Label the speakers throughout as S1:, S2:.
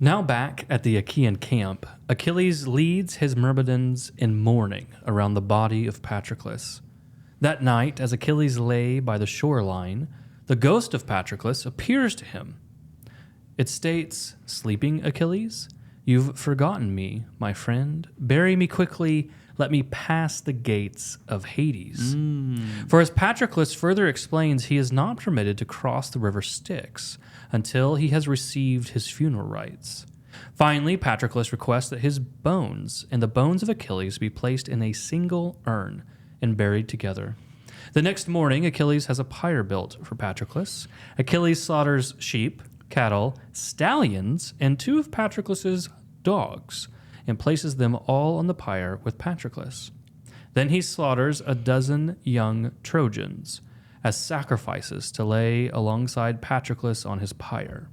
S1: Now back at the Achaean camp, Achilles leads his Myrmidons in mourning around the body of Patroclus. That night, as Achilles lay by the shoreline, the ghost of Patroclus appears to him. It states, "Sleeping Achilles, you've forgotten me, my friend. Bury me quickly, let me pass the gates of Hades." For as Patroclus further explains, he is not permitted to cross the river Styx until he has received his funeral rites. Finally, Patroclus requests that his bones and the bones of Achilles be placed in a single urn and buried together. The next morning, Achilles has a pyre built for Patroclus. Achilles slaughters sheep, cattle, stallions, and 2 of Patroclus's dogs, and places them all on the pyre with Patroclus. Then he slaughters a dozen young Trojans as sacrifices to lay alongside Patroclus on his pyre.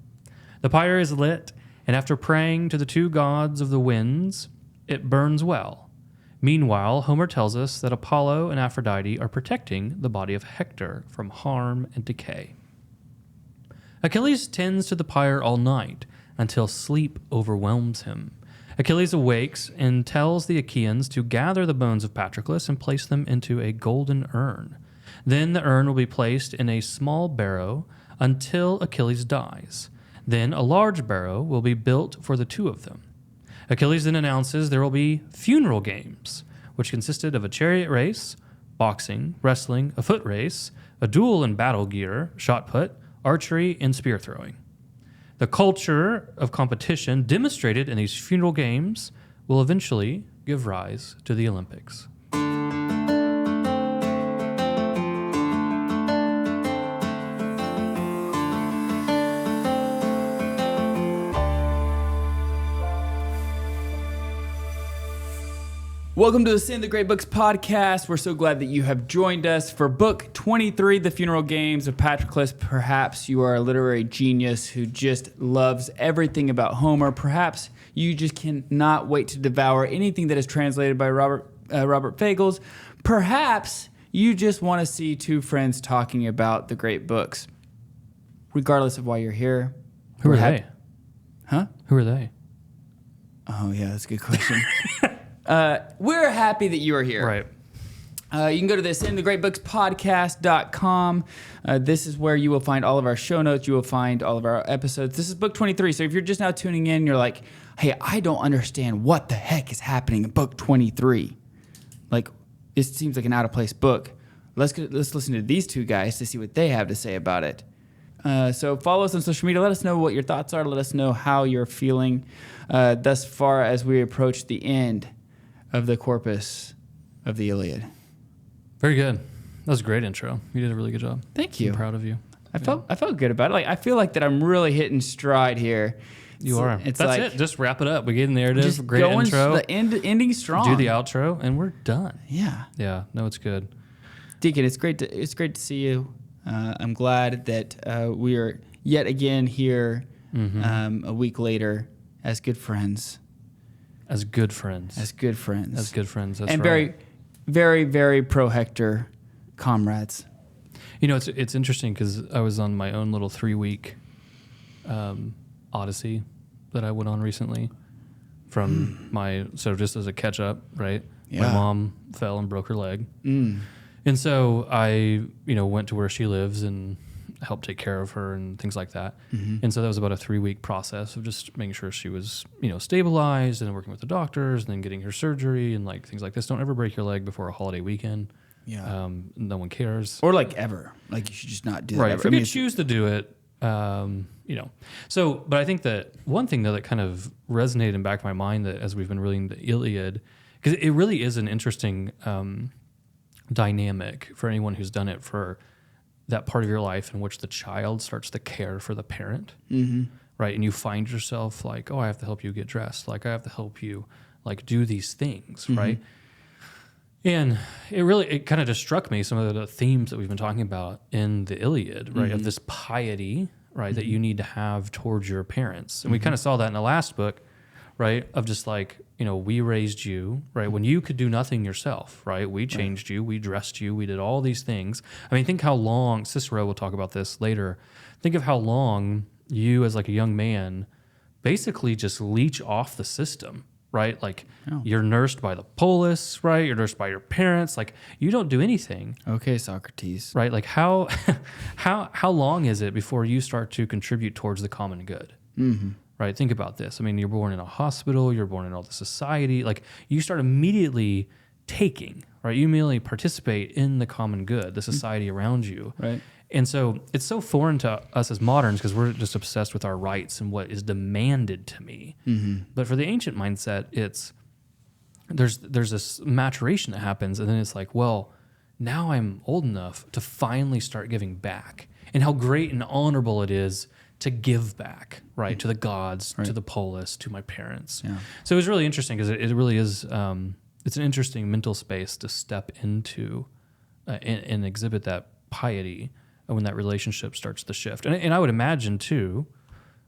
S1: The pyre is lit, and after praying to the 2 gods of the winds, it burns well. Meanwhile, Homer tells us that Apollo and Aphrodite are protecting the body of Hector from harm and decay. Achilles tends to the pyre all night until sleep overwhelms him. Achilles awakes and tells the Achaeans to gather the bones of Patroclus and place them into a golden urn. Then the urn will be placed in a small barrow until Achilles dies. Then a large barrow will be built for the 2 of them. Achilles then announces there will be funeral games, which consisted of a chariot race, boxing, wrestling, a foot race, a duel in battle gear, shot put, archery, and spear throwing. The culture of competition demonstrated in these funeral games will eventually give rise to the Olympics.
S2: Welcome to the Sin the Great Books podcast. We're so glad that you have joined us for book 23, The Funeral Games of Patroclus. Perhaps you are a literary genius who just loves everything about Homer. Perhaps you just cannot wait to devour anything that is translated by Robert Fagles. Perhaps you just want to see 2 friends talking about the great books. Regardless of why you're here.
S1: Who are they?
S2: Huh?
S1: Who are they?
S2: Oh, yeah, that's a good question. We're happy that you are here.
S1: Right.
S2: You can go to this inthegreatbookspodcast.com. This is where you will find all of our show notes. You will find all of our episodes. This is book 23. So if you're just now tuning in, you're like, hey, I don't understand what the heck is happening in book 23. Like, it seems like an out-of-place book. Let's listen to these 2 guys to see what they have to say about it. So follow us on social media. Let us know what your thoughts are. Let us know how you're feeling thus far as we approach the end of the corpus of the Iliad.
S1: Very good. That was a great intro. You did a really good job.
S2: Thank you.
S1: I'm proud of you.
S2: I felt good about it. Like I feel like that I'm really hitting stride here.
S1: You are.
S2: It's
S1: That's
S2: like,
S1: it. Just wrap it up. We gave the narrative.
S2: Just
S1: Great
S2: going
S1: intro.
S2: The ending strong.
S1: Do the outro, and we're done.
S2: Yeah.
S1: Yeah. No, it's good.
S2: Deacon, it's great to see you. I'm glad that we are yet again here a week later as good friends.
S1: As good friends.
S2: As good friends.
S1: As good friends. That's
S2: and
S1: right.
S2: very, very, very pro Hector comrades.
S1: You know, it's interesting because I was on my own little 3-week odyssey that I went on recently from so just as a catch up, right?
S2: Yeah.
S1: My mom fell and broke her leg. And so I, went to where she lives and helped take care of her and things like that. And so that was about a 3-week process of just making sure she was, stabilized and working with the doctors and then getting her surgery and like things like this. Don't ever break your leg before a holiday weekend.
S2: Yeah.
S1: No one cares.
S2: Or like ever. Like you should just not do that
S1: Right.
S2: ever.
S1: If you choose to do it, So, but I think that one thing though that kind of resonated in the back of my mind that as we've been reading the Iliad, because it really is an interesting dynamic for anyone who's done it for that part of your life in which the child starts to care for the parent, right? And you find yourself like, oh, I have to help you get dressed. Like I have to help you like do these things, right? And it kind of just struck me, some of the themes that we've been talking about in the Iliad, right? Of this piety, right? That you need to have towards your parents. And we kind of saw that in the last book, right? Of just like, we raised you, right? When you could do nothing yourself, right? We changed you, we dressed you, we did all these things. I mean, think how long, Cicero will talk about this later, think of how long you as like a young man basically just leech off the system, right? Like you're nursed by the polis, right? You're nursed by your parents. Like you don't do anything.
S2: Okay, Socrates.
S1: Right? Like how long is it before you start to contribute towards the common good?
S2: Mm-hmm.
S1: Right? Think about this. I mean, you're born in a hospital, you're born in all the society. Like you start immediately taking, right? You immediately participate in the common good, the society around you.
S2: Right.
S1: And so it's so foreign to us as moderns because we're just obsessed with our rights and what is demanded to me.
S2: Mm-hmm.
S1: But for the ancient mindset, there's this maturation that happens, and then it's like, well, now I'm old enough to finally start giving back, and how great and honorable it is to give back, right, to the gods, to the polis, to my parents.
S2: Yeah.
S1: So it was really interesting because it really is. It's an interesting mental space to step into and exhibit that piety when that relationship starts to shift. And I would imagine too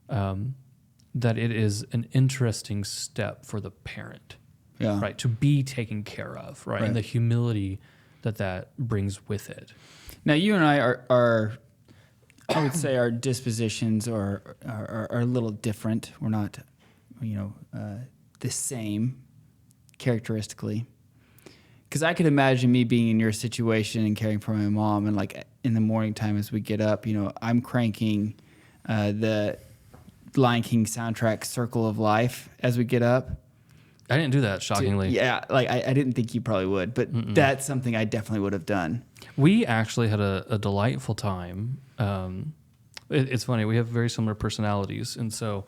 S1: that it is an interesting step for the parent, right, to be taken care of, right, and the humility that brings with it.
S2: Now, you and I are I would say our dispositions are a little different. We're not, the same characteristically. Because I could imagine me being in your situation and caring for my mom, and like in the morning time as we get up, I'm cranking the Lion King soundtrack "Circle of Life" as we get up.
S1: I didn't do that, shockingly.
S2: I didn't think you probably would, but that's something I definitely would have done.
S1: We actually had a delightful time. It's funny, we have very similar personalities, and so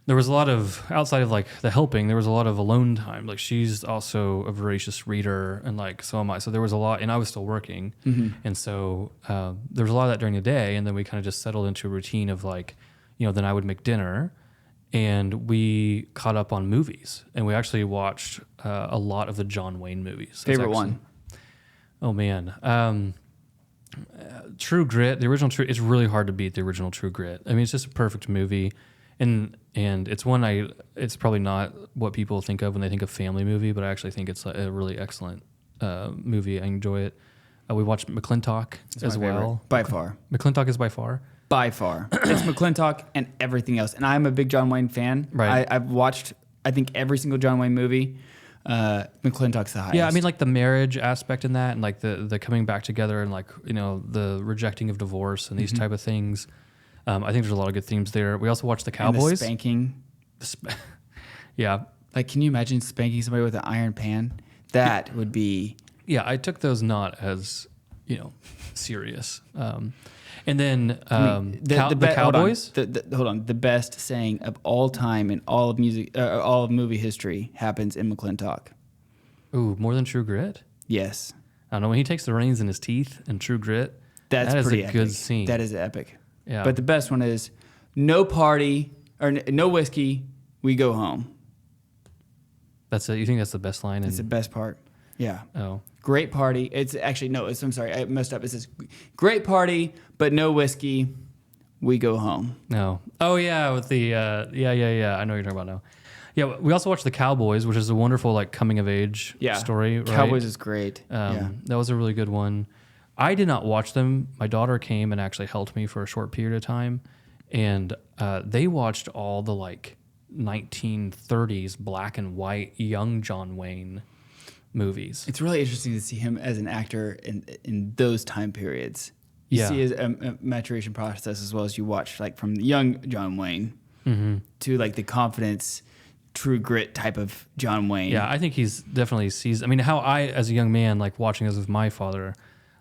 S1: there was a lot of, outside of like the helping, there was a lot of alone time. Like she's also a voracious reader, and like so am I. So there was a lot, and I was still working, and so there was a lot of that during the day, and then we kind of just settled into a routine of like, then I would make dinner, and we caught up on movies, and we actually watched a lot of the John Wayne movies.
S2: Favorite one?
S1: Oh man, True Grit, the original True. It's really hard to beat the original True Grit. I mean, it's just a perfect movie, and it's one it's probably not what people think of when they think of family movie, but I actually think it's a really excellent movie. I enjoy it. We watched McClintock as well.
S2: By far.
S1: McClintock is by far.
S2: By far. It's McClintock and everything else. And I'm a big John Wayne fan.
S1: Right.
S2: I've watched, I think, every single John Wayne movie. McClintock's the highest.
S1: Yeah, I mean, like the marriage aspect in that, and like the coming back together, and like, the rejecting of divorce and these type of things. I think there's a lot of good themes there. We also watched The Cowboys.
S2: And the spanking.
S1: Yeah.
S2: Like, can you imagine spanking somebody with an iron pan? That would be...
S1: Yeah, I took those not as, serious. And then the Cowboys.
S2: Hold on. The best saying of all time in all of music, all of movie history happens in McClintock.
S1: Ooh, more than True Grit?
S2: Yes.
S1: I don't know, when he takes the reins in his teeth in True Grit,
S2: that is
S1: pretty
S2: a
S1: good scene.
S2: That is epic.
S1: Yeah.
S2: But the best one is no party or no whiskey, we go home.
S1: That's it. You think that's the best line?
S2: That's the best part. Yeah.
S1: Oh.
S2: Great party. It's actually, no, I'm sorry. I messed up. It says great party, but no whiskey. We go home.
S1: No. Oh, yeah. With the, yeah. I know what you're talking about now. Yeah. We also watched The Cowboys, which is a wonderful, like, coming of age story. Right?
S2: Cowboys is great.
S1: That was a really good one. I did not watch them. My daughter came and actually helped me for a short period of time. And they watched all the, like, 1930s black and white young John Wayne movies.
S2: It's really interesting to see him as an actor in those time periods. You see his maturation process as well as you watch, like, from the young John Wayne to, like, the confidence, True Grit type of John Wayne.
S1: Yeah, I think he's definitely sees. I mean, how I, as a young man, like watching this with my father,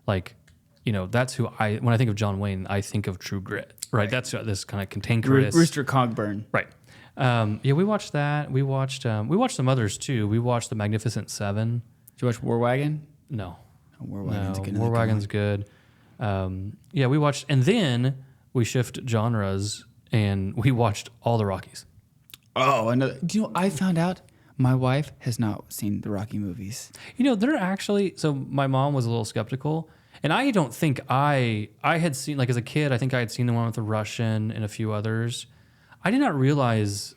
S1: like, that's who when I think of John Wayne, I think of True Grit, right? That's this kind of cantankerous
S2: Rooster Cogburn,
S1: right? Yeah, we watched that. We watched some others too. We watched The Magnificent Seven.
S2: Did you watch War Wagon?
S1: No.
S2: War Wagon's a good
S1: War Wagon's good. Yeah, we watched, and then we shift genres and we watched all the Rockies.
S2: Oh, another. Do you know? I found out my wife has not seen the Rocky movies.
S1: They're actually. So my mom was a little skeptical, and I don't think I had seen, like, as a kid. I think I had seen the one with the Russian and a few others. I did not realize,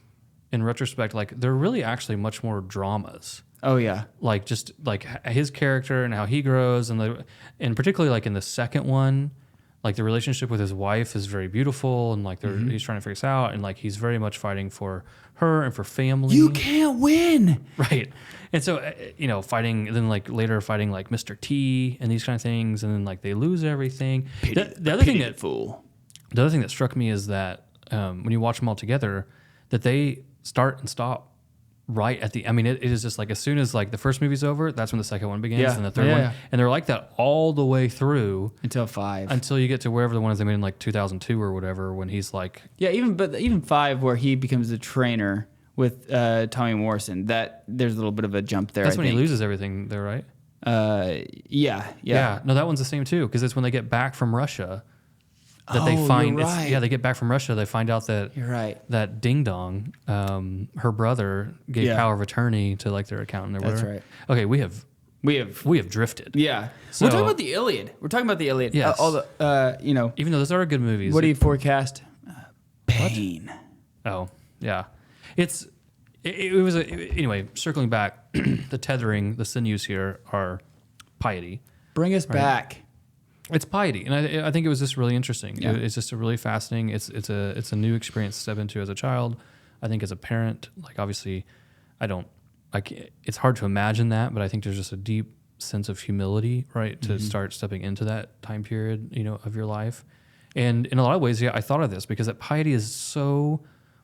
S1: in retrospect, like, they're really actually much more dramas.
S2: Oh yeah,
S1: like just like his character and how he grows, and particularly like in the second one, Like the relationship with his wife is very beautiful, and like he's trying to figure this out, and like he's very much fighting for her and for family.
S2: You can't win,
S1: right? And so fighting, and then like later fighting like Mr. T and these kind of things, and then like they lose everything. The other thing that struck me is that when you watch them all together, that they start and stop right at the. I mean, it is just like as soon as like the first movie's over, that's when the second one begins, and the third one, and they're like that all the way through until you get to wherever the one is they made in like 2002 or whatever, when he's like,
S2: even 5 where he becomes the trainer with Tommy Morrison. That there's a little bit of a jump there.
S1: That's when he loses everything, there, right?
S2: Yeah.
S1: No, that one's the same too, because it's when they get back from Russia. That they find,
S2: you're right.
S1: They get back from Russia. They find out that
S2: you're right.
S1: That Ding Dong, her brother, gave power of attorney to like their accountant or whatever.
S2: That's right.
S1: Okay, we have drifted.
S2: Yeah,
S1: so,
S2: we're talking about the Iliad.
S1: Yes.
S2: All the
S1: even though those are good movies.
S2: What do you forecast? Pain.
S1: Oh yeah, it was anyway. Circling back, the tethering, the sinews here are piety.
S2: Bring us back.
S1: It's piety, and I think it was just really interesting.
S2: Yeah.
S1: It's just a really fascinating. It's a new experience to step into as a child. I think as a parent, like obviously, it's hard to imagine that, but I think there's just a deep sense of humility, right, to start stepping into that time period, of your life. And in a lot of ways, I thought of this because that piety is so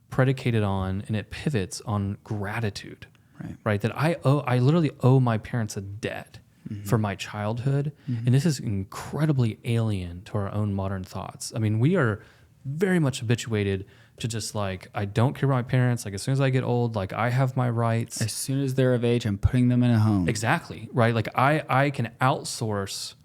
S1: predicated on, and it pivots on gratitude, right? That I literally owe my parents a debt. For my childhood. And this is incredibly alien to our own modern thoughts. I mean, we are very much habituated to just like, I don't care about my parents. Like as soon as I get old, like I have my rights.
S2: As soon as they're of age, I'm putting them in a home.
S1: Exactly, right? Like I can outsource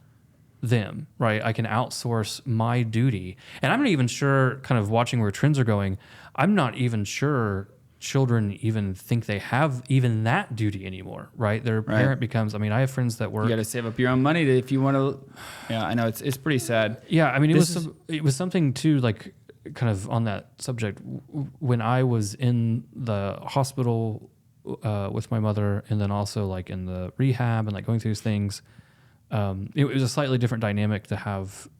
S1: them, right? I can outsource my duty. And I'm not even sure, kind of watching where trends are going, I'm not even sure children even think they have even that duty anymore, right? Their parent becomes, I have friends that work.
S2: You got to save up your own money if you want to. Yeah, I know it's pretty sad.
S1: Yeah, I mean, it was something too, like kind of on that subject. When I was in the hospital with my mother, and then also like in the rehab and like going through these things, it was a slightly different dynamic to have.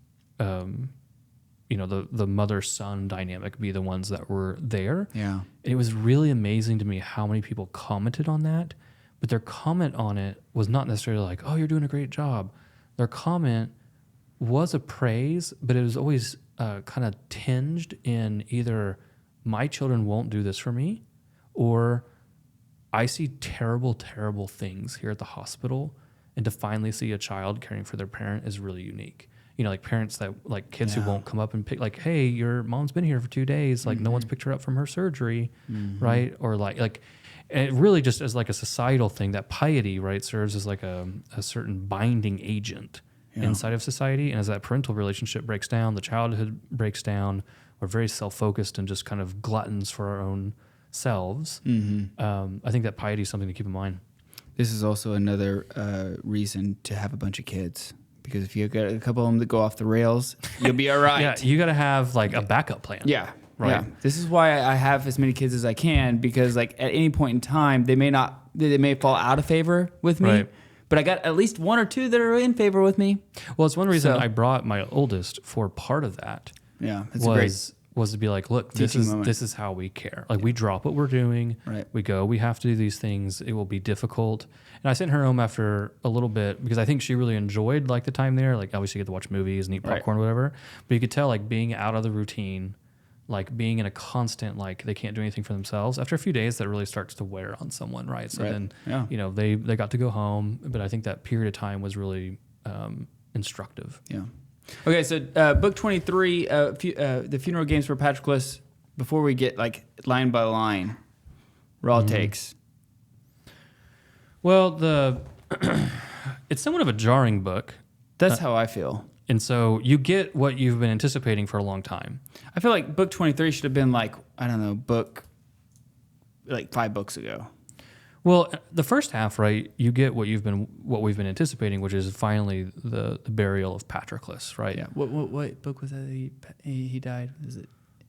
S1: The mother-son dynamic be the ones that were there.
S2: Yeah.
S1: And it was really amazing to me how many people commented on that, but their comment on it was not necessarily like, oh, you're doing a great job. Their comment was a praise, but it was always kind of tinged in either my children won't do this for me, or I see terrible, terrible things here at the hospital, and to finally see a child caring for their parent is really unique. Like parents that like kids who won't come up and pick, like, hey, your mom's been here for 2 days. Like no one's picked her up from her surgery. Right. Or like, and it really just as like a societal thing, that piety, right, serves as like a certain binding agent inside of society. And as that parental relationship breaks down, the childhood breaks down, we're very self-focused and just kind of gluttons for our own selves. I think that piety is something to keep in mind.
S2: This is also another reason to have a bunch of kids. Because if you get a couple of them that go off the rails, you'll be all right.
S1: Yeah, you got to have like a backup plan.
S2: Yeah,
S1: right.
S2: Yeah. This is why I have as many kids as I can, because like at any point in time, they may fall out of favor with me.
S1: Right.
S2: But I got at least 1 or 2 that are in favor with me.
S1: Well, it's one reason I brought my oldest for part of that.
S2: Yeah,
S1: was to be like, look, this is how we care. Like we drop what we're doing.
S2: Right.
S1: We go, we have to do these things. It will be difficult. And I sent her home after a little bit because I think she really enjoyed like the time there. Like obviously you get to watch movies and eat popcorn or whatever. But you could tell like being out of the routine, like being in a constant, like they can't do anything for themselves. After a few days, that really starts to wear on someone, right? So then, they got to go home. But I think that period of time was really instructive.
S2: Yeah. Okay, so book 23, the funeral games for Patroclus. Before we get like line by line, raw takes.
S1: Well, it's somewhat of a jarring book.
S2: That's how I feel.
S1: And so you get what you've been anticipating for a long time.
S2: I feel like book 23 should have been like, I don't know, book like 5 books ago.
S1: Well, the first half, right, you get what we've been anticipating, which is finally the burial of Patroclus, right?
S2: Yeah. What book was that he died? Is it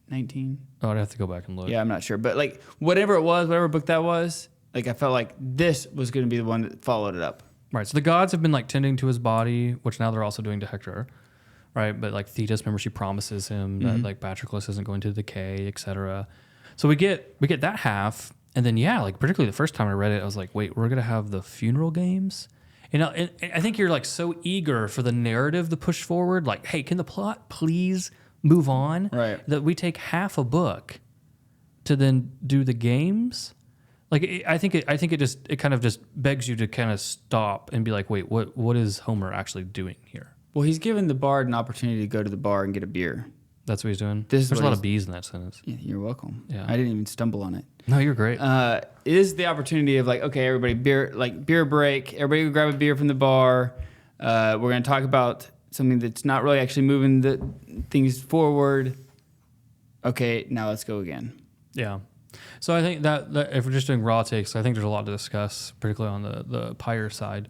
S2: 19?
S1: Oh, I'd have to go back and look.
S2: Yeah, I'm not sure. But like whatever book that was, like I felt like this was going to be the one that followed it up.
S1: Right. So the gods have been like tending to his body, which now they're also doing to Hector, right? But like Thetis, remember, she promises him that like Patroclus isn't going to decay, etc. So we get that half, and then like particularly the first time I read it, I was like, wait, we're gonna have the funeral games. And I think you're like so eager for the narrative to push forward, like, hey, can the plot please move on?
S2: Right.
S1: That we take half a book to then do the games. Like I think it kind of just begs you to kind of stop and be like, wait, what is Homer actually doing here?
S2: Well, he's given the bard an opportunity to go to the bar and get a beer.
S1: That's what he's doing.
S2: This is
S1: There's a
S2: what
S1: lot
S2: he's-
S1: of B's in that sentence.
S2: Yeah, you're welcome.
S1: Yeah.
S2: I didn't even stumble on it.
S1: No, you're great.
S2: It is the opportunity of like, okay, everybody, beer break. Everybody go grab a beer from the bar. We're going to talk about something that's not really actually moving the things forward. Okay, now let's go again.
S1: Yeah. So I think that if we're just doing raw takes, I think there's a lot to discuss, particularly on the pyre side.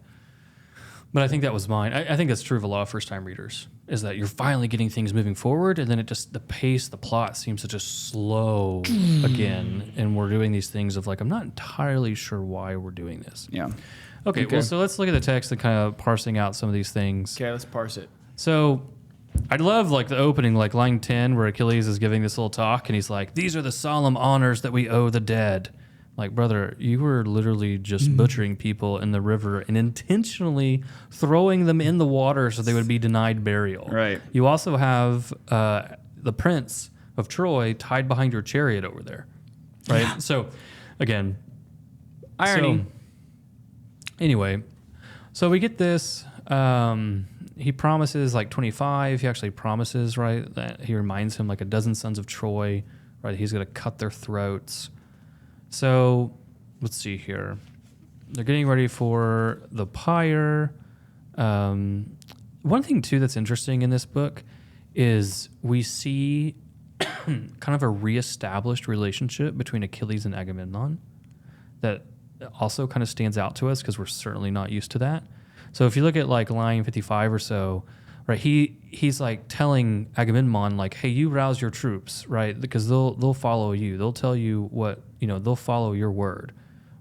S1: But I think that was mine. I think that's true of a lot of first-time readers, is that you're finally getting things moving forward, and then the plot seems to just slow again, and we're doing these things of like, I'm not entirely sure why we're doing this.
S2: Yeah.
S1: Okay, well, so let's look at the text and kind of parsing out some of these things.
S2: Okay, let's parse it.
S1: So I love like the opening, like line 10, where Achilles is giving this little talk, and he's like, these are the solemn honors that we owe the dead. Like, brother, you were literally just butchering people in the river and intentionally throwing them in the water so they would be denied burial.
S2: Right.
S1: You also have the prince of Troy tied behind your chariot over there. Right?
S2: Yeah.
S1: So, again.
S2: Irony.
S1: So, anyway, so we get this. He promises, like 25, he actually promises, right, that he reminds him like a dozen sons of Troy, right, he's going to cut their throats. So, let's see here. They're getting ready for the pyre. One thing, too, that's interesting in this book is we see kind of a reestablished relationship between Achilles and Agamemnon that also kind of stands out to us because we're certainly not used to that. So if you look at like line 55 or so, right, he's like telling Agamemnon like, hey, you rouse your troops, right, because they'll follow you. They'll tell you what, they'll follow your word,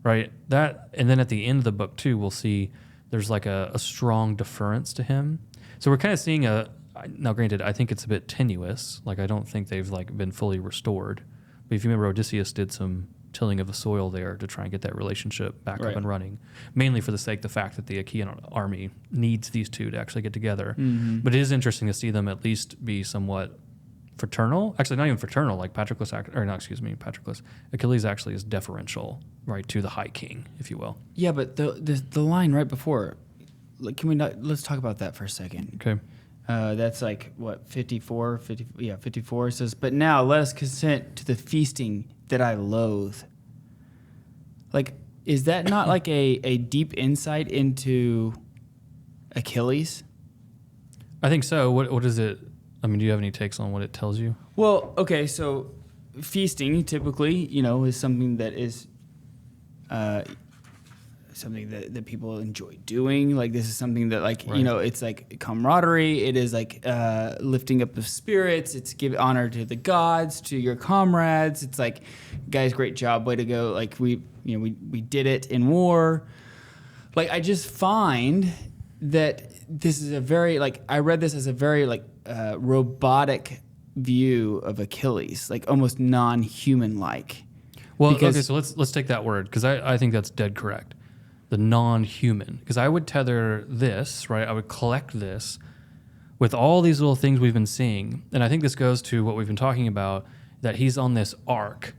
S1: right? That, and then at the end of the book too, we'll see there's like a strong deference to him. So we're kind of seeing now granted, I think it's a bit tenuous. Like I don't think they've like been fully restored. But if you remember, Odysseus did some tilling of the soil there to try and get that relationship back up and running, mainly for the fact that the Achaean army needs these two to actually get together. Mm-hmm. But it is interesting to see them at least be somewhat fraternal. Actually, not even fraternal. Like Patroclus, Achilles actually is deferential, right, to the high king, if you will.
S2: Yeah, but the line right before, like, let's talk about that for a second.
S1: Okay.
S2: That's like, what, 54? 54 says, but now let us consent to the feasting that I loathe. Like, is that not like a deep insight into Achilles?
S1: I think so. What is it? I mean, do you have any takes on what it tells you?
S2: Well, okay, so feasting typically, is something that is something that people enjoy doing. Like, this is something that, like,
S1: right.
S2: It's like camaraderie. It is like lifting up of spirits. It's give honor to the gods, to your comrades. It's like, guys, great job, way to go. Like, we did it in war. Like, I just find that this is a very, like, I read this as a very, like, robotic view of Achilles, like almost non-human-like.
S1: Well, okay, so let's take that word, because I think that's dead correct. The non-human, because I would tether this, right? I would collect this with all these little things we've been seeing, and I think this goes to what we've been talking about, that he's on this arc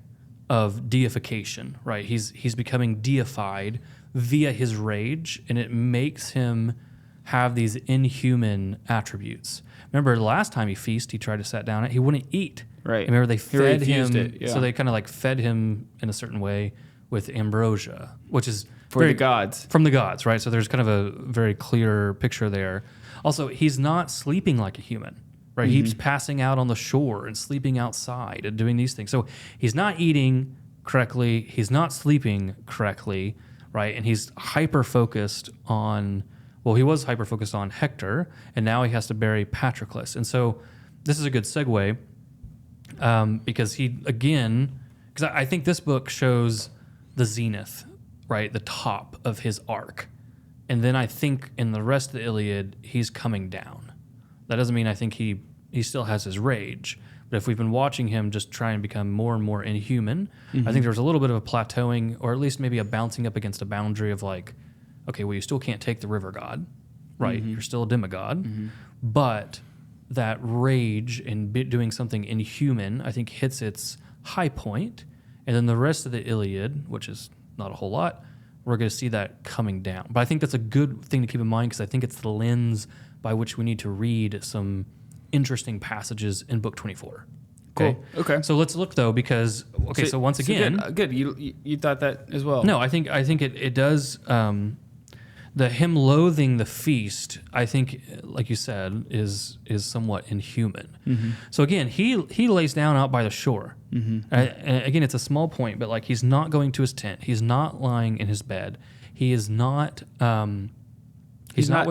S1: of deification, right? He's becoming deified via his rage, and it makes him have these inhuman attributes. Remember, the last time he feasted, he tried to sit down, he wouldn't eat.
S2: Right.
S1: Remember, they fed him,
S2: it, yeah.
S1: So they kind of like fed him in a certain way with ambrosia, which is
S2: the gods.
S1: From the gods, right? So there's kind of a very clear picture there. Also, he's not sleeping like a human, right? Mm-hmm. He's passing out on the shore and sleeping outside and doing these things. So he's not eating correctly. He's not sleeping correctly, right? And he's hyper-focused on, he was hyper-focused on Hector, and now he has to bury Patroclus. And so this is a good segue because I think this book shows the zenith, right, the top of his arc. And then I think in the rest of the Iliad, he's coming down, That doesn't mean I think he still has his rage. But if we've been watching him just try and become more and more inhuman, I think there's a little bit of a plateauing, or at least maybe a bouncing up against a boundary of like, okay, well, you still can't take the river god, right? You're still a demigod. But that rage in doing something inhuman, I think, hits its high point. And then the rest of the Iliad, which is not a whole lot, we're going to see that coming down. But I think that's a good thing to keep in mind because I think it's the lens by which we need to read some interesting passages in book 24. Okay.
S2: Cool. Okay.
S1: So let's look though, because so once again,
S2: good. You thought that as well.
S1: no, I think it does. The him loathing the feast, I think, like you said, is somewhat inhuman. So again, he lays down out by the shore. And again, it's a small point, but like he's not going to his tent. He's not lying in his bed. He is not. He's not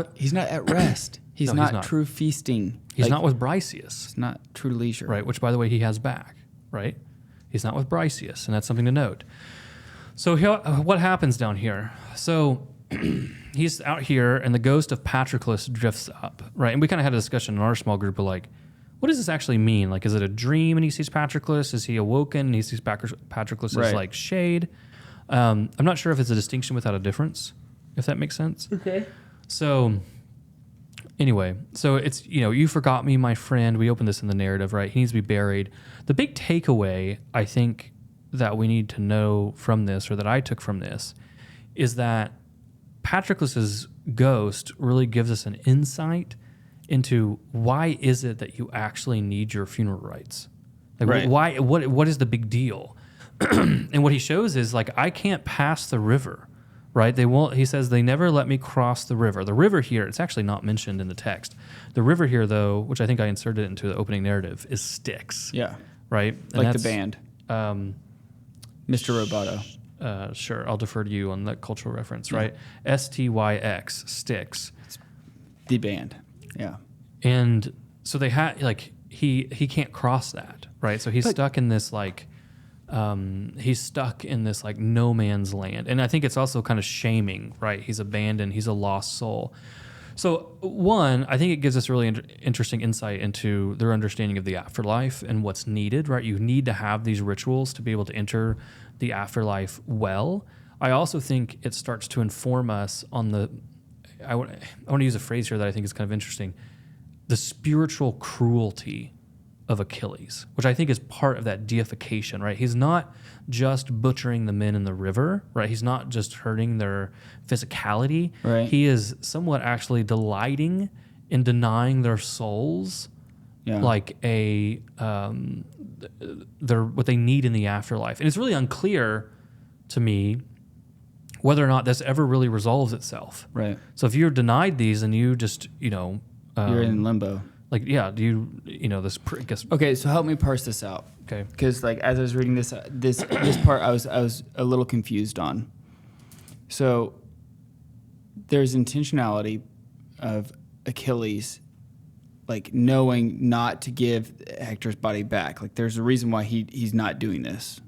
S2: at rest. He's not true feasting.
S1: He's not with Briseis.
S2: It's not true leisure.
S1: Right, which, by the way, he has back, right? He's not with Briseis, and that's something to note. So what happens down here? So he's out here, and the ghost of Patroclus drifts up, right? And we kind of had a discussion in our small group of like, what does this actually mean? Like, is it a dream and he sees Patroclus? Is he awoken and he sees Patroclus as like shade? I'm not sure if it's a distinction without a difference, if that makes sense.
S2: Okay.
S1: So anyway, so it's, you forgot me, my friend. We opened this in the narrative, right? He needs to be buried. The big takeaway, I think, that we need to know from this, or that I took from this, is that Patroclus's ghost really gives us an insight into why is it that you actually need your funeral rites? Like,
S2: right.
S1: Why? What is the big deal? And what he shows is like, I can't pass the river. Right? They won't. He says they never let me cross the river. The river here, it's actually not mentioned in the text. The river here, though, which I think I inserted into the opening narrative, is Styx.
S2: Yeah.
S1: Right? And
S2: like the band. Mr. Roboto.
S1: Sure. I'll defer to you on that cultural reference, right? STYX, Styx.
S2: It's the band. Yeah.
S1: And so they had, like, he can't cross that, right? So he's stuck in this, like, no man's land. And I think it's also kind of shaming, right? He's abandoned. He's a lost soul. So one, I think it gives us really interesting insight into their understanding of the afterlife and what's needed, right? You need to have these rituals to be able to enter the afterlife well. I also think it starts to inform us on I want to use a phrase here that I think is kind of interesting, the spiritual cruelty of Achilles, which I think is part of that deification, right? He's not just butchering the men in the river, right? He's not just hurting their physicality.
S2: Right.
S1: He is somewhat actually delighting in denying their souls, like what they need in the afterlife. And it's really unclear to me whether or not this ever really resolves itself.
S2: Right.
S1: So if you're denied these and you just,
S2: you're in limbo.
S1: Like, yeah, do you this?
S2: Okay, so help me parse this out.
S1: Okay.
S2: Because like as I was reading this part, I was a little confused on. So there's intentionality of Achilles, like knowing not to give Hector's body back. Like there's a reason why he's not doing this,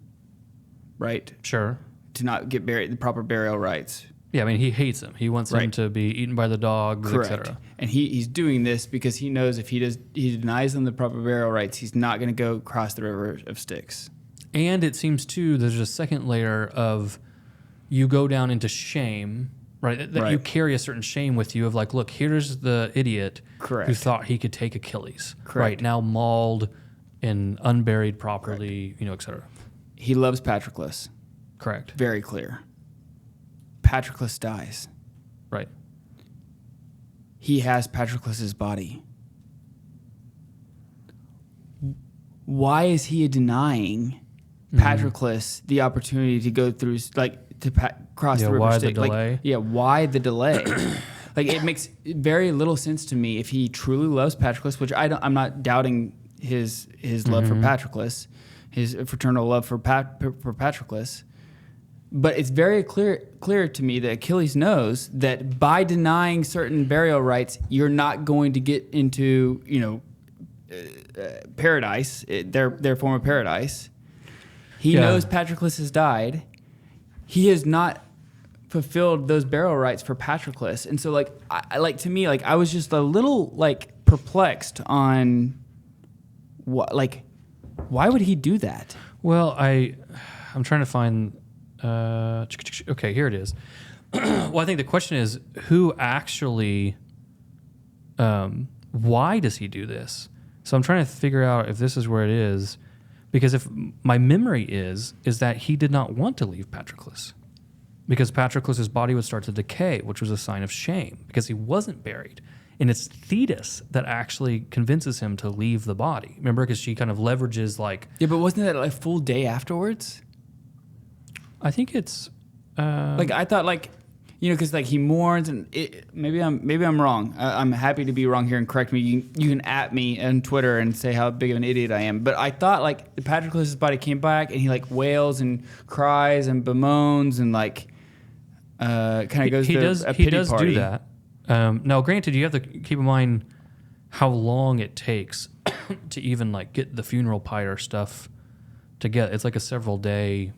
S2: right?
S1: Sure.
S2: To not get buried, the proper burial rites.
S1: Yeah, I mean, he hates him. He wants him to be eaten by the dogs, etc.
S2: And he's doing this because he knows if he denies them the proper burial rites, he's not going to go across the river of Styx.
S1: And it seems, too, there's a second layer of you go down into shame, right? That you carry a certain shame with you of like, look, here's the idiot who thought he could take Achilles. Right, now mauled and unburied properly, etc.
S2: He loves Patroclus.
S1: Correct.
S2: Very clear. Patroclus dies.
S1: Right.
S2: He has Patroclus's body. Why is he denying Patroclus the opportunity to go through, like, to cross the river?
S1: Why the delay?
S2: Why the delay? Like, it makes very little sense to me if he truly loves Patroclus, which I'm not doubting his love for Patroclus, his fraternal love for Patroclus. But it's very clear to me that Achilles knows that by denying certain burial rites, you're not going to get into, paradise, their form of paradise. He knows Patroclus has died. He has not fulfilled those burial rites for Patroclus. And so, I was just a little, perplexed on what, like, why would he do that?
S1: Well, I'm trying to find. Okay, here it is. Well, I think the question is who actually. Why does he do this? So I'm trying to figure out if this is where it is, because if my memory is that he did not want to leave Patroclus, because Patroclus's body would start to decay, which was a sign of shame, because he wasn't buried. And it's Thetis that actually convinces him to leave the body. Remember, because she kind of leverages like.
S2: Yeah, but wasn't that like a full day afterwards?
S1: I think it's.
S2: Like I thought, like, you know, because like he mourns, and maybe I'm wrong. I'm happy to be wrong here and correct me. You can at me on Twitter and say how big of an idiot I am. But I thought like Patroclus' body came back and he like wails and cries and bemoans and like kind of goes to a pity party. He does
S1: do that. Now, granted, you have to keep in mind how long it takes to even like get the funeral pyre stuff together. It's like a several day,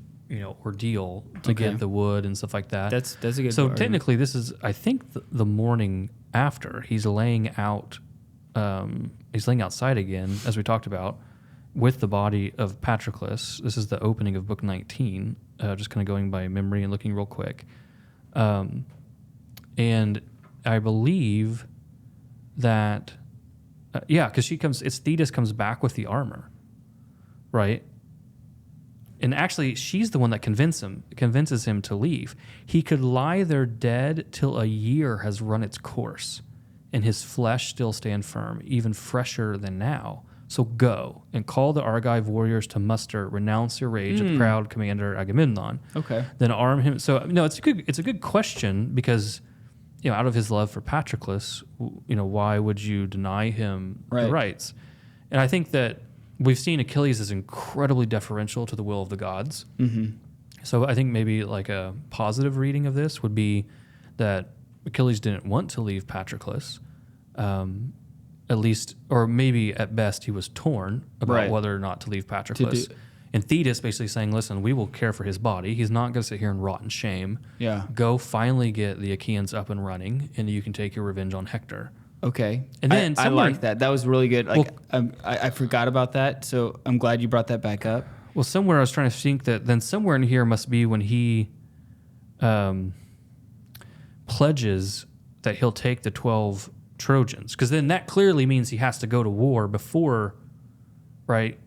S1: ordeal to get the wood and stuff like that.
S2: That's a good.
S1: So
S2: argument.
S1: technically, this is, I think, the morning after he's laying out. He's laying outside again, as we talked about, with the body of Patroclus. This is the opening of book 19. Just kind of going by memory and looking real quick, and I believe that, because Thetis comes back with the armor, right? And actually, she's the one that convinces him to leave. He could lie there dead till a year has run its course, and his flesh still stand firm, even fresher than now. So go and call the Argive warriors to muster, renounce your rage at the proud commander Agamemnon.
S2: Okay.
S1: Then arm him. So no, it's a good question, because out of his love for Patroclus, why would you deny him the rights? And I think that we've seen Achilles is incredibly deferential to the will of the gods.
S2: Mm-hmm.
S1: So I think maybe like a positive reading of this would be that Achilles didn't want to leave Patroclus, at least, or maybe at best he was torn about whether or not to leave Patroclus. And Thetis basically saying, listen, we will care for his body. He's not going to sit here and rot in shame.
S2: Yeah.
S1: Go finally get the Achaeans up and running, and you can take your revenge on Hector.
S2: Okay.
S1: And then
S2: I like that. That was really good. Like, I forgot about that, so I'm glad you brought that back up.
S1: Well, somewhere I was trying to think that then somewhere in here must be when he pledges that he'll take the 12 Trojans, because then that clearly means he has to go to war before, right,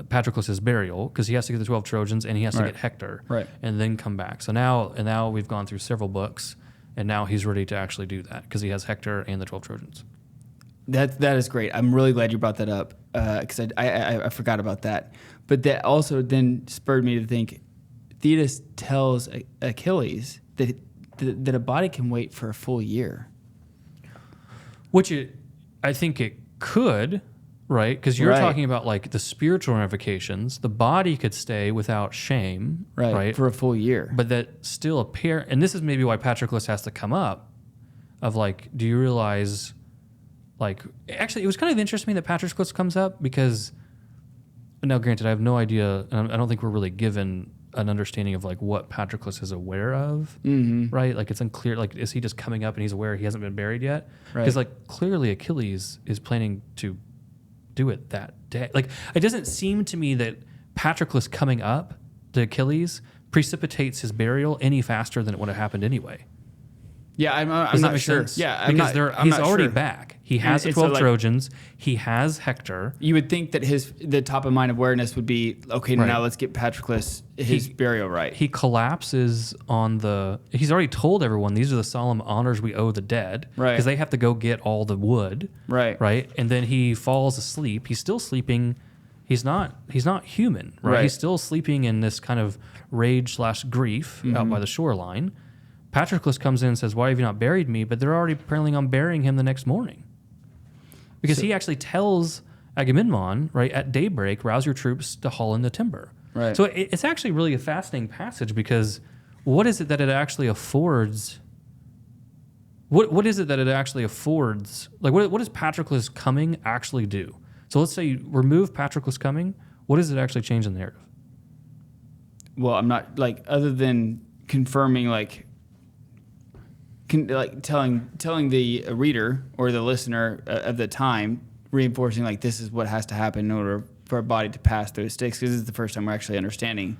S1: Patroclus' burial, because he has to get the 12 Trojans and he has to get Hector, and then come back. So now we've gone through several books, and now he's ready to actually do that because he has Hector and the 12 Trojans.
S2: That is great. I'm really glad you brought that up, because I forgot about that. But that also then spurred me to think, Thetis tells Achilles that a body can wait for a full year.
S1: Which I think it could, right? Because you're talking about like the spiritual ramifications. The body could stay without shame, right?
S2: For a full year.
S1: But that still appear, and this is maybe why Patroclus has to come up, of like, do you realize, like, actually it was kind of interesting that Patroclus comes up, because, now granted, I have no idea, and I don't think we're really given an understanding of like what Patroclus is aware of, right? Like it's unclear, like is he just coming up and he's aware he hasn't been buried yet? Because like clearly Achilles is planning to do it that day. Like it doesn't seem to me that Patroclus coming up to Achilles precipitates his burial any faster than it would have happened anyway.
S2: Yeah, I'm not sure.
S1: Sense?
S2: Yeah,
S1: because he's already back. He has the 12 Trojans. He has Hector.
S2: You would think that the top of mind awareness would be, okay, now let's get Patroclus his burial right.
S1: He collapses he's already told everyone these are the solemn honors we owe the dead.
S2: Right.
S1: Because they have to go get all the wood.
S2: Right.
S1: Right. And then he falls asleep. He's still sleeping. He's not human. Right. He's still sleeping in this kind of rage/grief out by the shoreline. Patroclus comes in and says, why have you not buried me? But they're already planning on burying him the next morning. Because he actually tells Agamemnon, right, at daybreak, rouse your troops to haul in the timber.
S2: Right.
S1: So it's actually really a fascinating passage, because what is it that it actually affords? What is it that it actually affords? Like, what does Patroclus coming actually do? So let's say you remove Patroclus coming. What does it actually change in the narrative?
S2: Well, I'm not, like, other than confirming, like, telling the reader or the listener of the time, reinforcing like this is what has to happen in order for a body to pass through Styx, because this is the first time we're actually understanding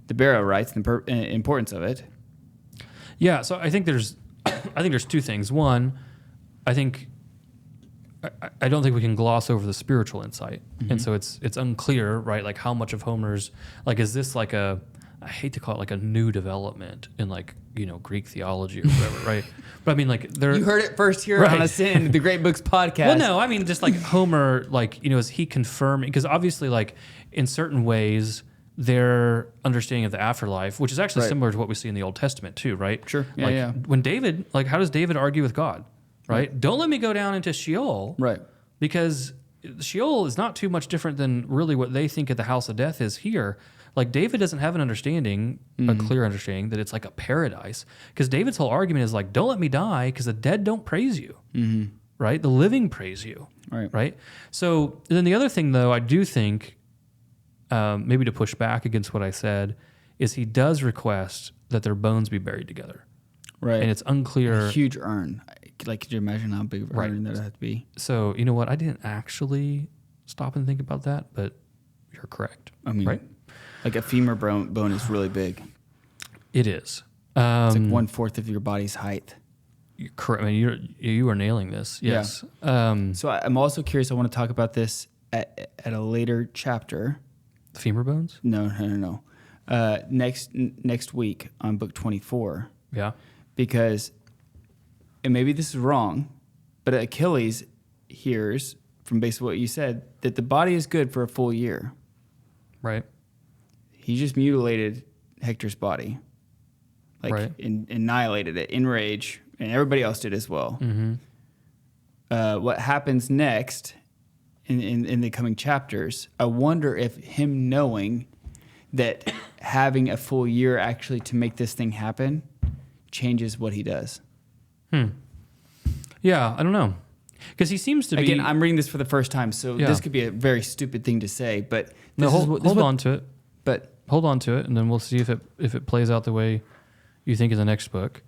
S2: the burial rites and the importance of it.
S1: Yeah, so I think there's two things. One, I don't think we can gloss over the spiritual insight, and so it's unclear, right? Like how much of Homer's, like, is this like I hate to call it like a new development in like Greek theology or whatever, right? But I mean, like
S2: you heard it first here on Ascend, the Great Books podcast.
S1: Well, no, I mean just like Homer, like is he confirming? Because obviously, like in certain ways, their understanding of the afterlife, which is actually similar to what we see in the Old Testament too, right?
S2: Sure. Yeah,
S1: like
S2: yeah.
S1: When David, like, how does David argue with God? Right? Don't let me go down into Sheol.
S2: Right.
S1: Because Sheol is not too much different than really what they think of the house of death is here. Like David doesn't have an understanding, a clear understanding that it's like a paradise. Because David's whole argument is like, don't let me die because the dead don't praise you. Mm-hmm. Right? The living praise you. Right? So then the other thing, though, I do think, maybe to push back against what I said, is he does request that their bones be buried together.
S2: Right.
S1: And it's unclear.
S2: A huge urn. Like, could you imagine how big of an urn that would have to be?
S1: So, you know what? I didn't actually stop and think about that, but you're correct.
S2: I mean,
S1: right?
S2: Like a femur bone is really big.
S1: It is.
S2: It's like 1/4 of your body's height.
S1: You're correct. I mean, you are nailing this. Yes. Yeah.
S2: So I'm also curious. I want to talk about this at a later chapter.
S1: Femur bones?
S2: No. Next week on book 24.
S1: Yeah.
S2: Because, and maybe this is wrong, but Achilles hears from basically what you said that the body is good for a full year.
S1: Right.
S2: He just mutilated Hector's body, like annihilated it in rage, and everybody else did as well. Mm-hmm. What happens next in the coming chapters? I wonder if him knowing that having a full year actually to make this thing happen changes what he does.
S1: Yeah, I don't know. Because he seems to be...
S2: Again, I'm reading this for the first time, so this could be a very stupid thing to say, but...
S1: Hold on to it.
S2: But
S1: hold on to it, and then we'll see if it plays out the way you think in the next book.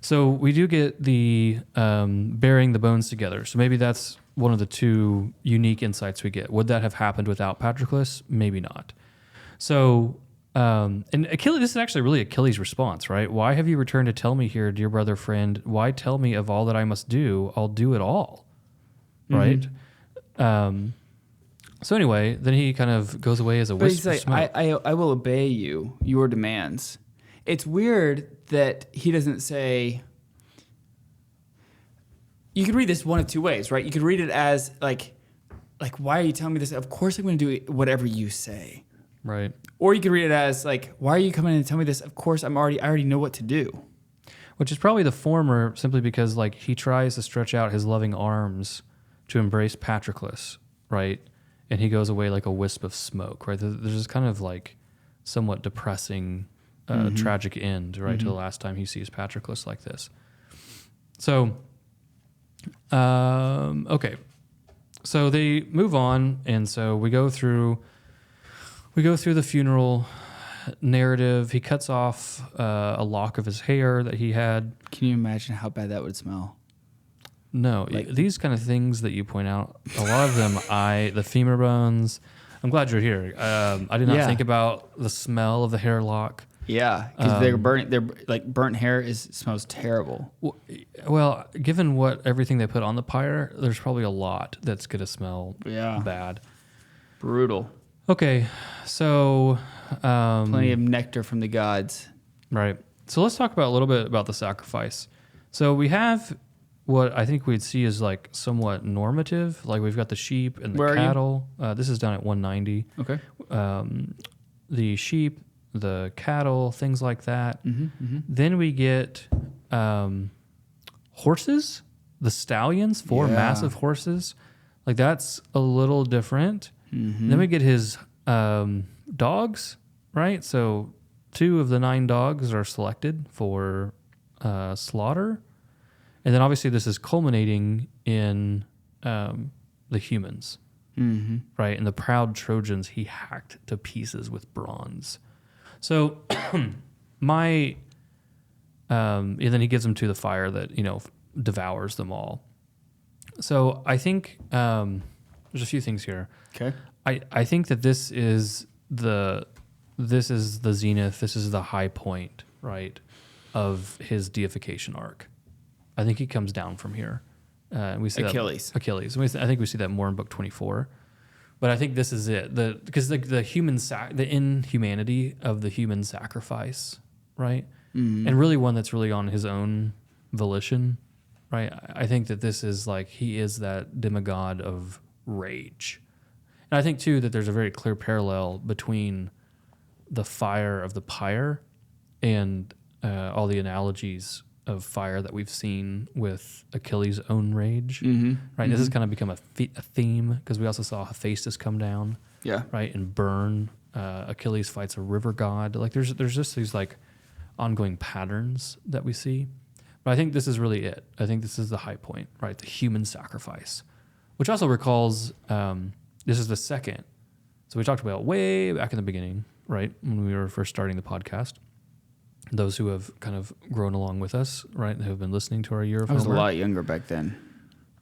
S1: So we do get the burying the bones together. So maybe that's one of the two unique insights we get. Would that have happened without Patroclus? Maybe not. So... and Achilles, this is actually really Achilles' response, right? Why have you returned to tell me here, dear brother, friend? Why tell me of all that I must do? I'll do it all, right? So anyway, then he kind of goes away as a wisp of smoke.
S2: I will obey your demands. It's weird that he doesn't say... You could read this one of two ways, right? You could read it as like, why are you telling me this? Of course I'm going to do whatever you say.
S1: Right.
S2: Or you could read it as like, why are you coming in and telling me this? Of course, I already know what to do.
S1: Which is probably the former, simply because like he tries to stretch out his loving arms to embrace Patroclus, right? And he goes away like a wisp of smoke, right? There's this kind of like somewhat depressing, tragic end, right, to the last time he sees Patroclus like this. So, okay. So they move on, and so we go through the funeral narrative. He cuts off a lock of his hair that he had.
S2: Can you imagine how bad that would smell?
S1: No, these kind of things that you point out, a lot of them, the femur bones. I'm glad you're here. I did not think about the smell of the hair lock.
S2: Yeah, because they're burnt hair smells terrible.
S1: Well, given everything they put on the pyre, there's probably a lot that's gonna smell bad.
S2: Brutal.
S1: Okay, so
S2: plenty of nectar from the gods.
S1: Right. So let's talk about a little bit about the sacrifice. So we have what I think we'd see as like somewhat normative. Like we've got the sheep and the cattle. This is down at 190.
S2: Okay.
S1: The sheep, the cattle, things like that. Then we get horses, the stallions, 4 massive horses. Like that's a little different. Then we get his dogs, right? So 2 of the 9 dogs are selected for slaughter. And then obviously this is culminating in the humans, right? And the proud Trojans he hacked to pieces with bronze. So my And then he gives them to the fire that, devours them all. So I think there's a few things here.
S2: Okay.
S1: I think that this is the zenith, this is the high point, right, of his deification arc. I think he comes down from here. We see
S2: Achilles.
S1: Achilles. I think we see that more in book 24. But I think this is it. Because the inhumanity of the human sacrifice, right? Mm-hmm. And really one that's really on his own volition, right? I think that this is like, he is that demigod of rage. And I think too that there's a very clear parallel between the fire of the pyre and all the analogies of fire that we've seen with Achilles' own rage, right? Mm-hmm. This has kind of become a theme because we also saw Hephaestus come down, right, and burn. Achilles fights a river god. Like there's just these like ongoing patterns that we see. But I think this is really it. I think this is the high point, right? The human sacrifice, which also recalls this is the second. So we talked about way back in the beginning, right, when we were first starting the podcast. Those who have kind of grown along with us, right, who have been listening to our year of
S2: I was
S1: homework.
S2: a lot younger back then.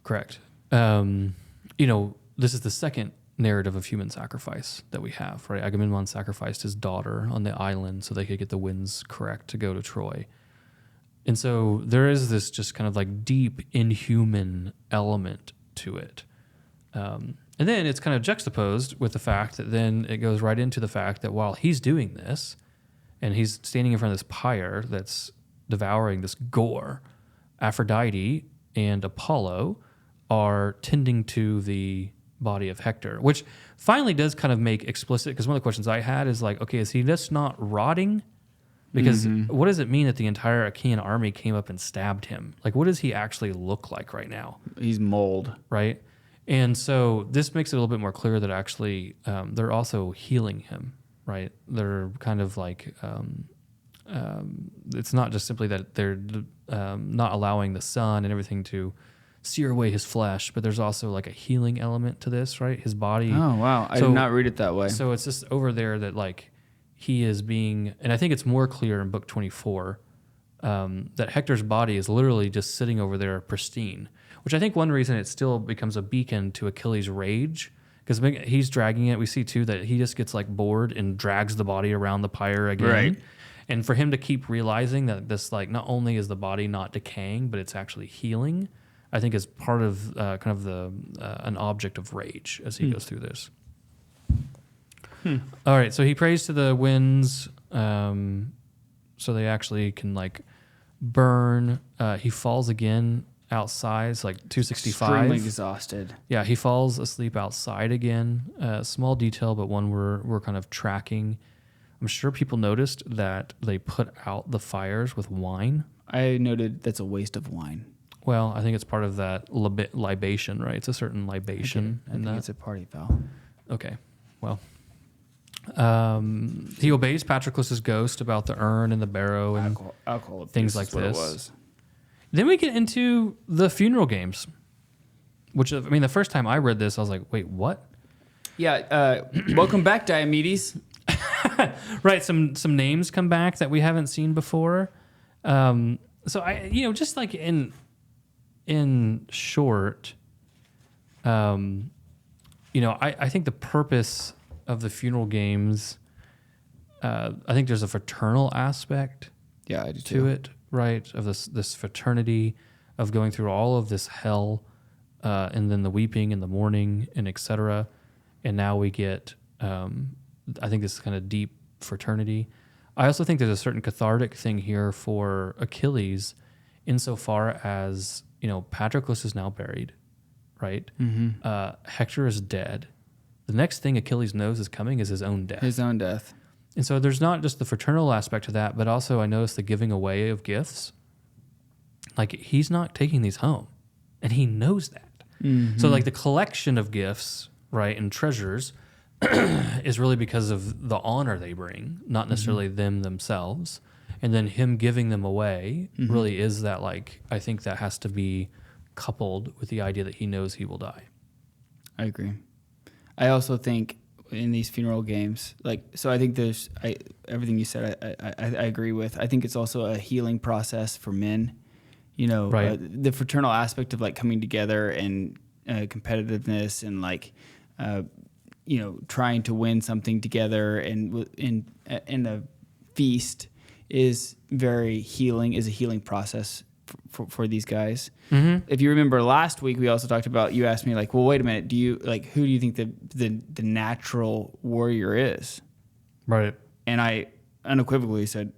S1: Correct. This is the second narrative of human sacrifice that we have, right? Agamemnon sacrificed his daughter on the island so they could get the winds correct to go to Troy. And so there is this just kind of like deep inhuman element to it. And then it's kind of juxtaposed with the fact that then it goes right into the fact that while he's doing this, and he's standing in front of this pyre that's devouring this gore, Aphrodite and Apollo are tending to the body of Hector, which finally does kind of make explicit, because one of the questions I had is like, okay, is he just not rotting? Because what does it mean that the entire Achaean army came up and stabbed him? Like, what does he actually look like right now?
S2: He's mold. Right?
S1: And so this makes it a little bit more clear that actually they're also healing him. Right, they're kind of like it's not just simply that they're not allowing the sun and everything to sear away his flesh, but there's also like a healing element to this, right? His body.
S2: Oh wow, I did not read it that way.
S1: So it's just over there that like he is being, and I think it's more clear in book 24 that Hector's body is literally just sitting over there pristine, which I think one reason it still becomes a beacon to Achilles' rage. Because he's dragging it. We see, too, that he just gets, like, bored and drags the body around the pyre again. Right. And for him to keep realizing that this, like, not only is the body not decaying, but it's actually healing, I think is part of kind of an object of rage as he goes through this. All right, so he prays to the winds so they actually can, like, burn. He falls again outside. It's like 265.
S2: Extremely exhausted.
S1: Yeah, he falls asleep outside again. Small detail, but one we're kind of tracking. I'm sure people noticed that they put out the fires with wine.
S2: I noted that's a waste of wine.
S1: Well, I think it's part of that libation, right? It's a certain libation.
S2: I think it's a party foul.
S1: Okay, well. He obeys Patroclus' ghost about the urn and the barrow and
S2: alcohol
S1: things like this. Then we get into the funeral games, which, I mean, the first time I read this, I was like, wait, what?
S2: Yeah, welcome back, Diomedes.
S1: Right, some names come back that we haven't seen before. So I, just like in short, I think the purpose of the funeral games, I think there's a fraternal aspect to it, right? Of this fraternity, of going through all of this hell, and then the weeping and the mourning and etc. And now we get, I think this kind of deep fraternity. I also think there's a certain cathartic thing here for Achilles, insofar as, Patroclus is now buried, right? Mm-hmm. Hector is dead. The next thing Achilles knows is coming is his own death.
S2: His own death.
S1: And so there's not just the fraternal aspect to that, but also I noticed the giving away of gifts. Like, he's not taking these home, and he knows that. Mm-hmm. So, like, the collection of gifts, right, and treasures is really because of the honor they bring, not necessarily them themselves. And then him giving them away really is that, like, I think that has to be coupled with the idea that he knows he will die.
S2: I agree. I also think in these funeral games. Like, so I think everything you said, I agree with. I think it's also a healing process for men. You know,
S1: Right.
S2: The fraternal aspect of like coming together and competitiveness and like, you know, trying to win something together and in a feast is very healing. Is a healing process for these guys.
S1: Mm-hmm.
S2: If you remember last week, we also talked about. You asked me like, well, wait a minute. Who do you think the natural warrior is?
S1: Right.
S2: And I unequivocally said,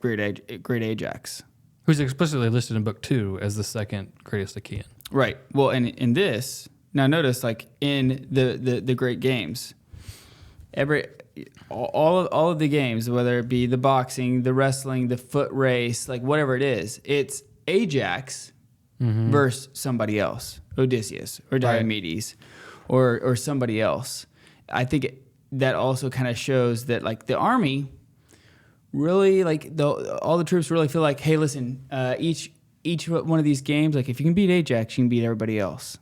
S2: great Ajax.
S1: Who's explicitly listed in book 2 as the second greatest Achaean.
S2: Right. Well, and in this, now notice like in the great games, all of the games, whether it be the boxing, the wrestling, the foot race, like whatever it is, it's Ajax versus somebody else, Odysseus or Diomedes, or somebody else. I think that also kind of shows that like the army really like all the troops really feel like, hey, listen, each one of these games, like if you can beat Ajax, you can beat everybody else.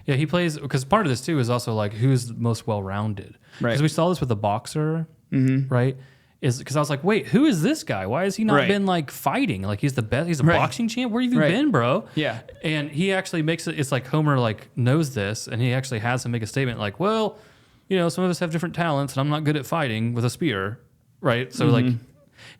S1: Yeah, he plays because part of this too is also like who's most well-rounded.
S2: Right.
S1: Because we saw this with the boxer, right? Is because I was like, wait, who is this guy? Why has he not been like fighting? Like he's the best. He's a boxing champ. Where have you been, bro?
S2: Yeah.
S1: And he actually makes it. It's like Homer like knows this, and he actually has to make a statement like, well, you know, some of us have different talents, and I'm not good at fighting with a spear, right? So like.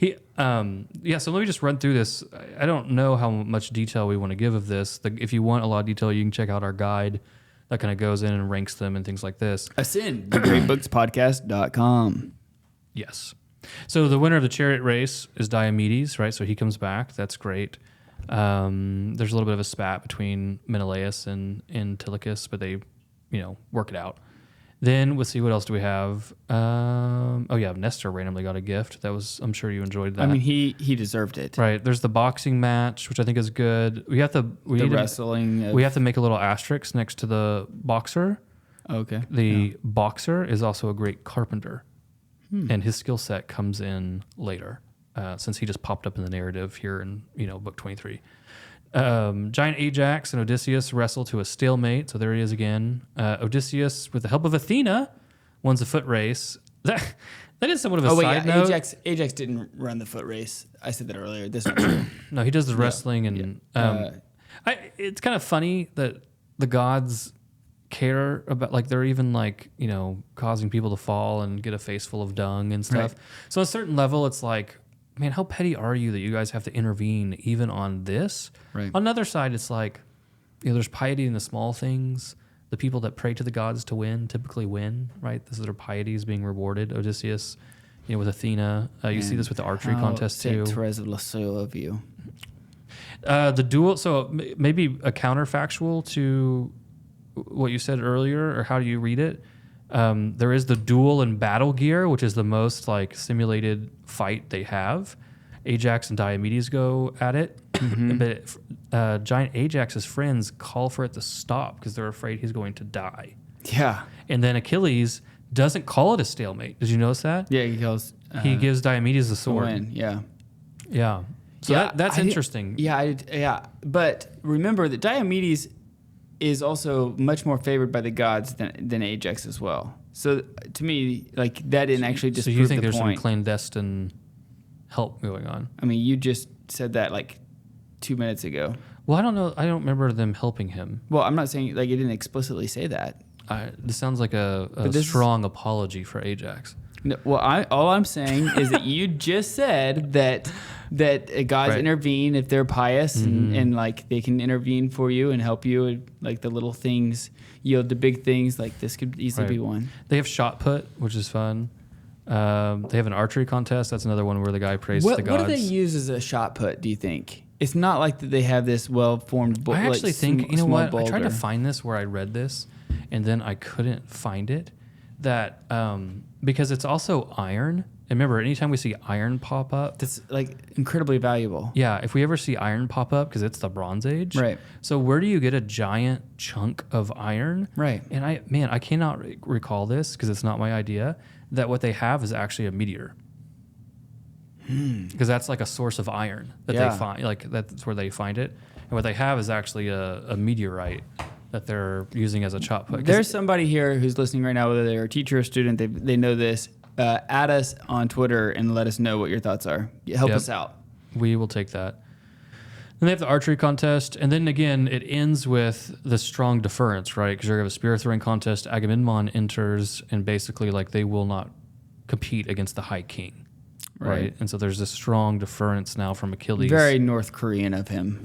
S1: So let me just run through this. I don't know how much detail we want to give of this. If you want a lot of detail, you can check out our guide that kind of goes in and ranks them and things like this.
S2: Ascend, thegreatbookspodcast.com.
S1: Yes. So the winner of the chariot race is Diomedes, right? So he comes back. That's great. There's a little bit of a spat between Menelaus and Antilochus, but they, work it out. Then let's see, what else do we have? Nestor randomly got a gift. I'm sure you enjoyed that.
S2: I mean, he deserved it.
S1: Right. There's the boxing match, which I think is good. We have to make a little asterisk next to the boxer.
S2: Okay.
S1: The boxer is also a great carpenter, and his skill set comes in later, since he just popped up in the narrative here in book 23. Giant Ajax and Odysseus wrestle to a stalemate. So there he is again. Odysseus, with the help of Athena, wins the foot race. That is somewhat of a side note.
S2: Ajax didn't run the foot race. I said that earlier. This one.
S1: No, he does the wrestling, and it's kind of funny that the gods care about, like, they're even like causing people to fall and get a face full of dung and stuff. Right. So on a certain level, it's like, man, how petty are you that you guys have to intervene even on this?
S2: Right.
S1: On the other side, it's like, there's piety in the small things. The people that pray to the gods to win typically win, right? This is their piety is being rewarded. Odysseus, with Athena. You see this with the archery contest too.
S2: Of you.
S1: The duel, so maybe a counterfactual to what you said earlier, or how do you read it? There is the duel and battle gear, which is the most like simulated fight they have. Ajax and Diomedes go at it, but Giant Ajax's friends call for it to stop because they're afraid he's going to die.
S2: Yeah.
S1: And then Achilles doesn't call it a stalemate. Did you notice that?
S2: Yeah, he
S1: gives Diomedes the sword.
S2: Win. Yeah.
S1: Yeah. So that's interesting.
S2: Yeah. But remember that Diomedes is also much more favored by the gods than Ajax as well. So to me, like, that didn't actually disprove the point. So you think there's some
S1: clandestine help going on?
S2: I mean, you just said that like 2 minutes ago.
S1: Well, I don't know. I don't remember them helping him.
S2: Well, I'm not saying like it didn't explicitly say that.
S1: This sounds like a strong apology for Ajax.
S2: No, well, all I'm saying is that you just said that gods intervene if they're pious and like they can intervene for you and help you, and like the little things yield the big things. Like this could easily be one.
S1: They have shot put, which is fun. They have an archery contest. That's another one where the guy prays to the gods.
S2: What do they use as a shot put, do you think? It's not like that they have this well-formed
S1: I actually think, what?
S2: Boulder.
S1: I tried to find this where I read this, and then I couldn't find it. That because it's also iron. And remember, anytime we see iron pop up,
S2: that's like incredibly valuable.
S1: Yeah, if we ever see iron pop up, because it's the Bronze Age,
S2: right?
S1: So where do you get a giant chunk of iron?
S2: Right.
S1: And I cannot recall this because it's not my idea. That what they have is actually a meteor. Because that's like a source of iron that they find. Like that's where they find it. And what they have is actually a meteorite that they're using as a chop put.
S2: There's somebody here who's listening right now, whether they're a teacher or student, they know this. Add us on Twitter and let us know what your thoughts are. Help us out.
S1: We will take that. Then they have the archery contest, and then again, it ends with the strong deference, right? Because you're going to have a spear throwing contest. Agamemnon enters, and basically, like, they will not compete against the High King, right? And so there's this strong deference now from Achilles.
S2: Very North Korean of him.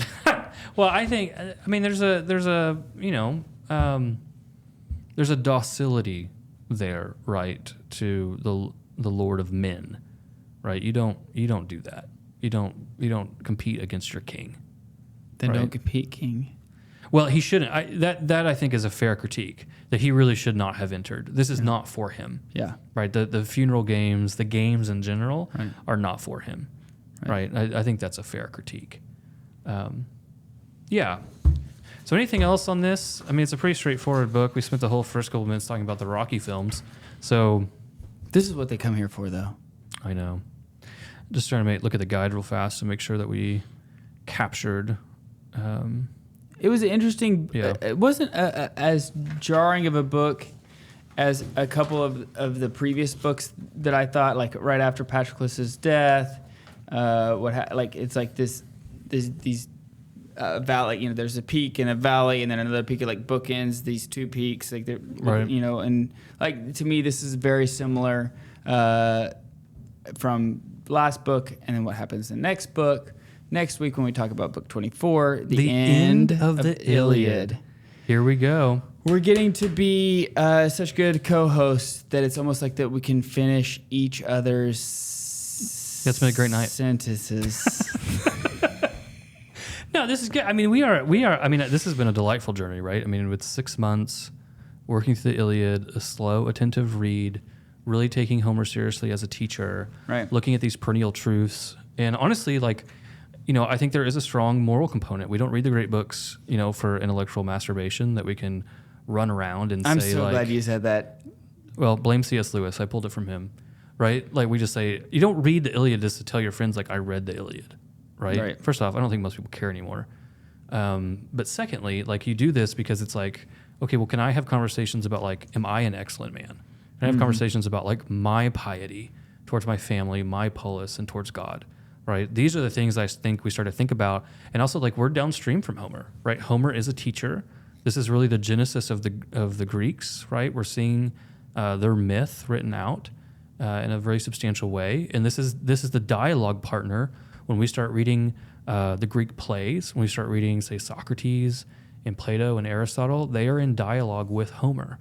S1: Well, I mean, there's a docility there, right, to the Lord of Men, right? You don't do that. You don't compete against your king.
S2: Then
S1: right?
S2: don't compete, king.
S1: Well, he shouldn't. That I think is a fair critique, that he really should not have entered. This is not for him.
S2: Yeah.
S1: Right. The funeral games, the games in general, are not for him. Right. I think that's a fair critique. Yeah. So anything else on this? I mean, it's a pretty straightforward book. We spent the whole first couple minutes talking about the Rocky films. So
S2: this is what they come here for, though.
S1: I know. Just trying to look at the guide real fast to make sure that we captured.
S2: It was interesting.
S1: Yeah.
S2: It wasn't as jarring of a book as a couple of the previous books that I thought, like right after Patroclus's death. It's like these valley. You know, there's a peak and a valley, and then another peak. It like bookends these two peaks. Like they're you know, and like to me, this is very similar from last book, and then what happens in the next book. Next week when we talk about book 24, the end of the Iliad.
S1: Here we go.
S2: We're getting to be such good co-hosts that it's almost like that we can finish each other's
S1: It's been a great night.
S2: Sentences.
S1: No, this is good. I mean, we are. I mean, this has been a delightful journey, right? I mean, with 6 months working through the Iliad, a slow, attentive read, really taking Homer seriously as a teacher,
S2: right?
S1: Looking at these perennial truths, and honestly, like, you know, I think there is a strong moral component. We don't read the great books, you know, for intellectual masturbation that we can run around and
S2: I'm
S1: say,
S2: so
S1: like,
S2: glad you said that.
S1: Well, blame C.S. Lewis. I pulled it from him, right? Like, we just say, you don't read the Iliad just to tell your friends, like, I read the Iliad, right? First off, I don't think most people care anymore. But secondly, like, you do this because it's like, okay, well, can I have conversations about, like, am I an excellent man? Can I have conversations about, like, my piety towards my family, my polis, and towards God? Right. These are the things I think we start to think about. And also, like, we're downstream from Homer, right? Homer is a teacher. This is really the genesis of the Greeks, right? We're seeing their myth written out in a very substantial way. And this is the dialogue partner when we start reading the Greek plays, when we start reading, say, Socrates and Plato and Aristotle. They are in dialogue with Homer,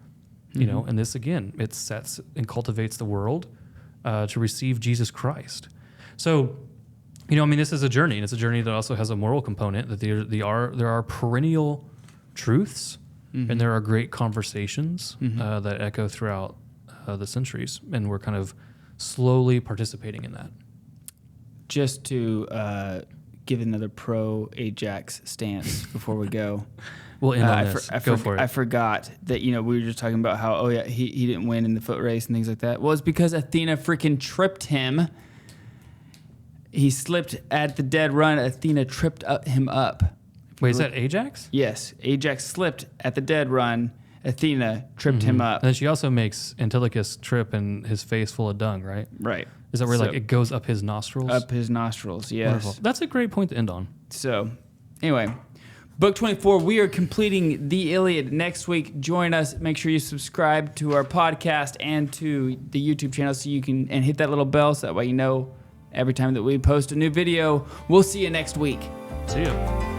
S1: you know. And this, again, it sets and cultivates the world to receive Jesus Christ. So, you know, I mean, this is a journey, and it's a journey that also has a moral component, that there are perennial truths, and there are great conversations that echo throughout the centuries, and we're kind of slowly participating in that.
S2: Just to give another pro-Ajax stance before we go.
S1: We'll end on this. Go for it.
S2: I forgot that, you know, we were just talking about how, he didn't win in the foot race and things like that. Well, it's because Athena freaking tripped him. He slipped at the dead run. Athena tripped him up.
S1: Wait, is that Ajax?
S2: Yes. Ajax slipped at the dead run. Athena tripped him up.
S1: And then she also makes Antilochus trip and his face full of dung, right?
S2: Right.
S1: Is that where, like, it goes up his nostrils?
S2: Up his nostrils, yes.
S1: Wonderful. That's a great point to end on.
S2: So, anyway, book 24, we are completing the Iliad next week. Join us. Make sure you subscribe to our podcast and to the YouTube channel so you can, and hit that little bell so that way you know every time that we post a new video. We'll see you next week.
S1: See you.